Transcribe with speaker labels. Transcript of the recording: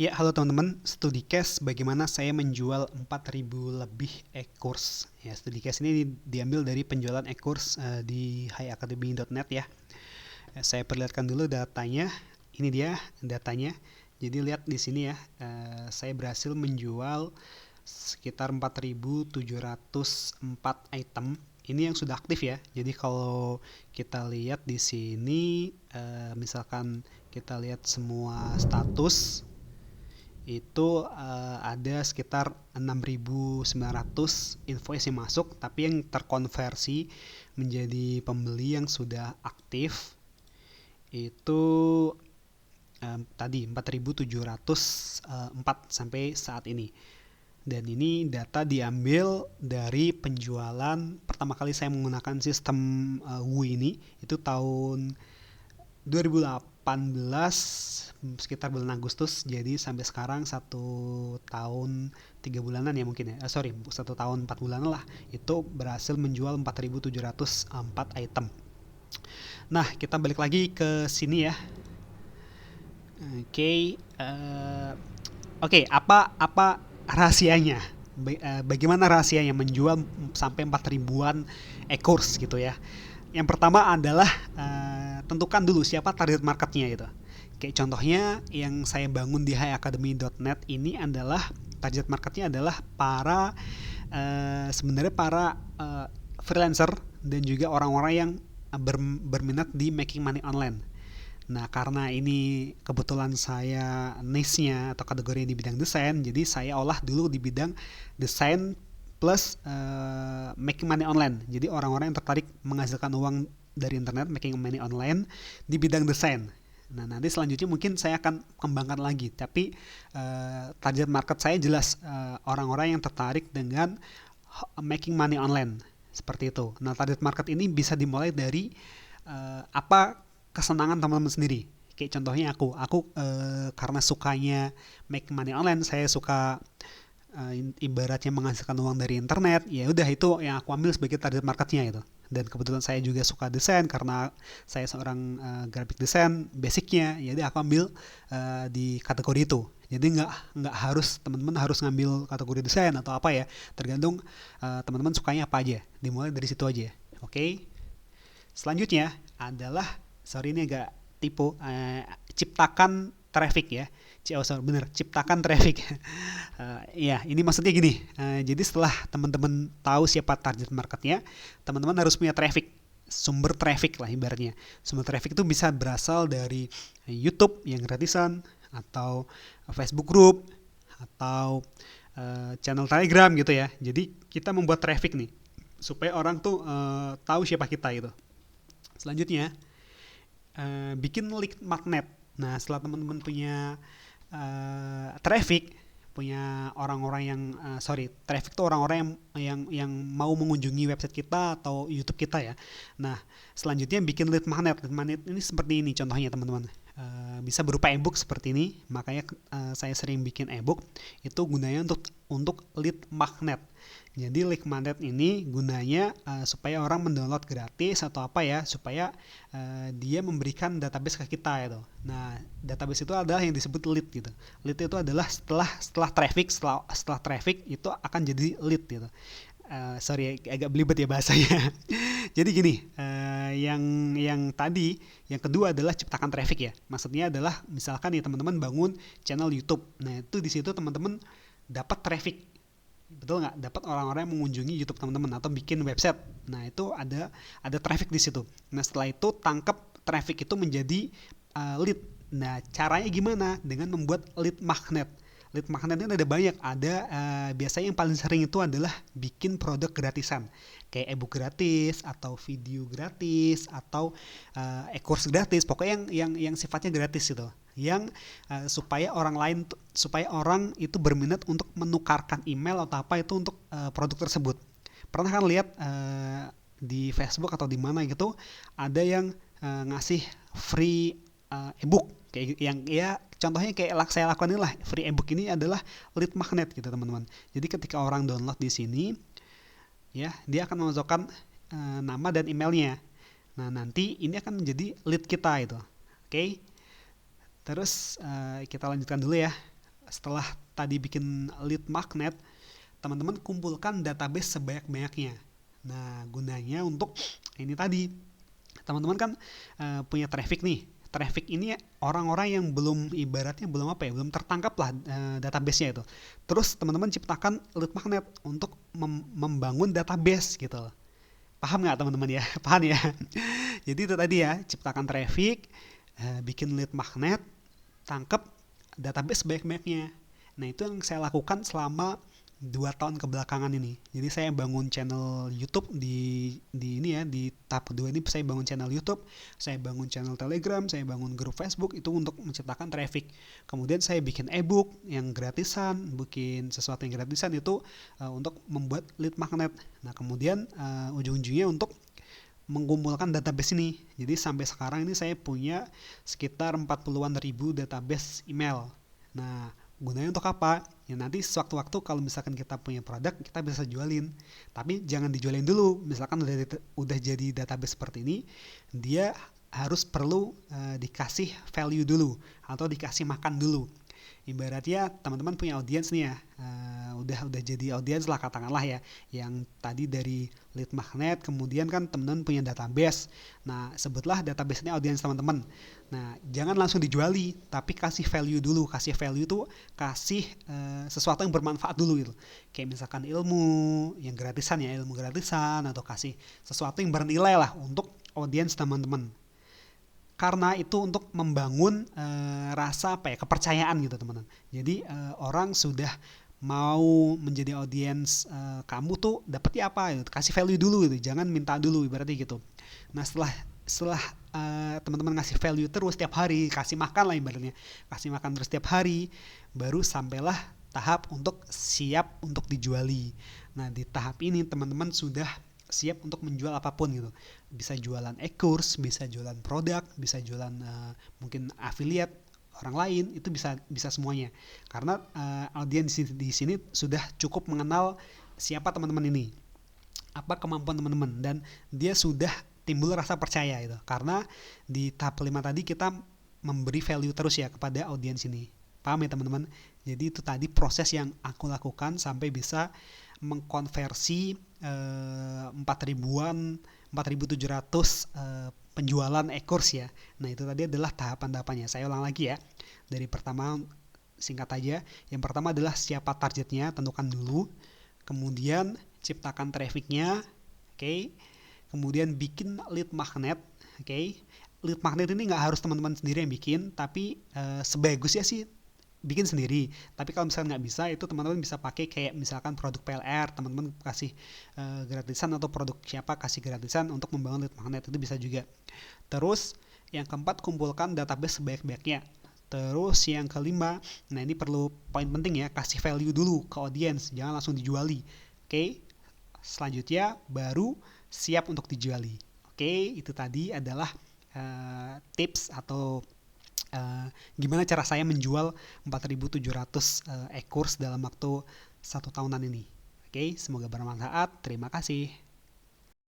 Speaker 1: Ya, halo teman-teman, StudiCast bagaimana saya menjual 4.000 lebih e-course. Ya, StudiCast ini diambil dari penjualan e-course di hiacademy.net ya. Saya perlihatkan dulu datanya. Ini dia datanya. Jadi lihat di sini ya, saya berhasil menjual sekitar 4.704 item. Ini yang sudah aktif ya. Jadi kalau kita lihat di sini, misalkan kita lihat semua status, itu ada sekitar 6.900 invoice yang masuk, tapi yang terkonversi menjadi pembeli yang sudah aktif itu tadi 4.704 sampai saat ini. Dan ini data diambil dari penjualan pertama kali saya menggunakan sistem Wu ini, itu tahun 2018 sekitar bulan Agustus, jadi sampai sekarang 1 tahun 3 bulanan ya mungkin ya, sorry 1 tahun 4 bulanan lah, itu berhasil menjual 4.704 item. Nah, kita balik lagi ke sini ya. Oke, apa rahasianya? Bagaimana rahasianya menjual sampai 4 ribuan e-course gitu ya? Yang pertama adalah tentukan dulu siapa target marketnya gitu. Kayak contohnya yang saya bangun di hiacademy.net ini adalah target marketnya adalah para sebenarnya para freelancer dan juga orang-orang yang berminat di making money online. Nah, karena ini kebetulan saya niche-nya atau kategorinya di bidang desain, jadi saya olah dulu di bidang desain plus making money online. Jadi orang-orang yang tertarik menghasilkan uang dari internet, making money online di bidang desain. Nah, nanti selanjutnya mungkin saya akan kembangkan lagi, tapi target market saya jelas orang-orang yang tertarik dengan making money online seperti itu. Nah, target market ini bisa dimulai dari apa kesenangan teman-teman sendiri. Kayak contohnya aku karena sukanya make money online, saya suka ibaratnya menghasilkan uang dari internet, ya udah itu yang aku ambil sebagai target marketnya itu. Dan kebetulan saya juga suka desain karena saya seorang graphic design basicnya, ya udah aku ambil di kategori itu. Jadi nggak harus teman-teman harus ngambil kategori desain atau apa ya, tergantung teman-teman sukanya apa aja. Dimulai dari situ aja. Oke. Selanjutnya adalah, sorry ini agak tipu, ciptakan traffic ya. Oh sorry, bener, ciptakan traffic. Ya, ini maksudnya gini. Jadi setelah teman-teman tahu siapa target marketnya, teman-teman harus punya traffic, sumber traffic lah ibaratnya. Sumber traffic itu bisa berasal dari YouTube yang gratisan, atau Facebook group, atau channel Telegram gitu ya. Jadi kita membuat traffic nih supaya orang tuh tahu siapa kita gitu. Selanjutnya, bikin link magnet. Nah, setelah teman-teman punya traffic, punya orang-orang yang traffic itu orang-orang yang mau mengunjungi website kita atau YouTube kita ya. Nah, selanjutnya bikin lead magnet. Lead magnet ini seperti ini contohnya teman-teman. Bisa berupa ebook seperti ini, makanya saya sering bikin ebook. Itu gunanya untuk lead magnet. Jadi lead magnet ini gunanya supaya orang mendownload gratis atau apa ya, supaya dia memberikan database ke kita itu. Nah, database itu adalah yang disebut lead gitu. Lead itu adalah setelah traffic itu akan jadi lead gitu. Sorry agak belibet ya bahasanya. Jadi gini, yang tadi, yang kedua adalah ciptakan traffic ya. Maksudnya adalah misalkan nih teman-teman bangun channel YouTube. Nah, itu di situ teman-teman dapat traffic. Betul nggak? Dapat orang-orang yang mengunjungi YouTube teman-teman atau bikin website. Nah, itu ada traffic di situ. Nah, setelah itu tangkap traffic itu menjadi lead. Nah, caranya gimana? Dengan membuat lead magnet. Lead magnetnya ada banyak. Ada biasanya yang paling sering itu adalah bikin produk gratisan, kayak ebook gratis atau video gratis atau e-course gratis. Pokoknya yang sifatnya gratis itu. Yang supaya orang itu berminat untuk menukarkan email atau apa itu untuk produk tersebut. Pernah kan lihat di Facebook atau di mana gitu ada yang ngasih free ebook kayak yang ya contohnya kayak saya lakukan ini lah. Free ebook ini adalah lead magnet gitu teman-teman. Jadi ketika orang download di sini ya, dia akan memasukkan nama dan emailnya. Nah, nanti ini akan menjadi lead kita itu. Oke. Terus kita lanjutkan dulu ya. setelah tadi bikin lead magnet, teman-teman kumpulkan database sebanyak-banyaknya. Nah, gunanya untuk ini tadi, teman-teman kan punya traffic nih. Traffic ini orang-orang yang belum, ibaratnya belum apa ya, belum tertangkap lah database-nya itu. Terus teman-teman ciptakan lead magnet untuk membangun database gitu. Paham nggak teman-teman ya? Paham ya? Jadi itu tadi ya, ciptakan traffic, bikin lead magnet, tangkep database sebanyak-banyaknya. Nah, itu yang saya lakukan selama 2 tahun kebelakangan ini. Jadi saya bangun channel YouTube di ini ya, di tahap kedua ini saya bangun channel YouTube, saya bangun channel Telegram, saya bangun grup Facebook itu untuk menciptakan traffic. Kemudian saya bikin ebook yang gratisan, bikin sesuatu yang gratisan itu untuk membuat lead magnet. Nah, kemudian ujung-ujungnya untuk mengumpulkan database ini. Jadi sampai sekarang ini saya punya sekitar 40-an ribu database email. Nah, gunanya untuk apa? Ya nanti sewaktu-waktu kalau misalkan kita punya produk, kita bisa jualin. Tapi jangan dijualin dulu. Misalkan udah jadi database seperti ini, dia harus perlu dikasih value dulu atau dikasih makan dulu. Ibaratnya teman-teman punya audiens nih ya, udah jadi audiens lah katakanlah ya, yang tadi dari lead magnet, kemudian kan teman-teman punya database. Nah, sebutlah database ini audiens teman-teman. Nah, jangan langsung dijuali, tapi kasih value dulu. Kasih value itu kasih sesuatu yang bermanfaat dulu gitu. Kayak misalkan ilmu yang gratisan ya, ilmu gratisan, atau kasih sesuatu yang bernilai lah untuk audiens teman-teman. Karena itu untuk membangun rasa apa ya, kepercayaan gitu teman-teman. Jadi orang sudah mau menjadi audiens kamu tuh dapetnya apa gitu. Kasih value dulu gitu, jangan minta dulu ibaratnya gitu. Nah, setelah teman-teman ngasih value terus setiap hari, kasih makan lah ibaratnya, kasih makan terus setiap hari, baru sampailah tahap untuk siap untuk dijuali. Nah, di tahap ini teman-teman sudah siap untuk menjual apapun gitu. Bisa jualan e-course, bisa jualan produk, bisa jualan mungkin affiliate orang lain, itu bisa semuanya. Karena audiens di sini sudah cukup mengenal siapa teman-teman ini, apa kemampuan teman-teman, dan dia sudah timbul rasa percaya gitu. Karena di tahap 5 tadi kita memberi value terus ya kepada audiens ini. Paham ya teman-teman? Jadi itu tadi proses yang aku lakukan sampai bisa mengkonversi 4.700 penjualan e-course ya. Nah, itu tadi adalah tahapan-tahapannya. Saya ulang lagi ya. Dari pertama, singkat aja. Yang pertama adalah siapa targetnya, tentukan dulu. Kemudian ciptakan trafficnya, oke. Kemudian bikin lead magnet, oke. Lead magnet ini nggak harus teman-teman sendiri yang bikin, tapi sebagusnya sih bikin sendiri. Tapi kalau misalnya nggak bisa, itu teman-teman bisa pakai kayak misalkan produk PLR, teman-teman kasih gratisan, atau produk siapa kasih gratisan untuk membangun lead magnet, itu bisa juga. Terus yang keempat, kumpulkan database sebanyak-banyaknya. Terus yang kelima, nah ini perlu poin penting ya, kasih value dulu ke audiens, jangan langsung dijuali. Oke, selanjutnya baru siap untuk dijuali. Oke, itu tadi adalah tips atau gimana cara saya menjual 4.700 e-course dalam waktu 1 tahunan ini. Oke, semoga bermanfaat. Terima kasih.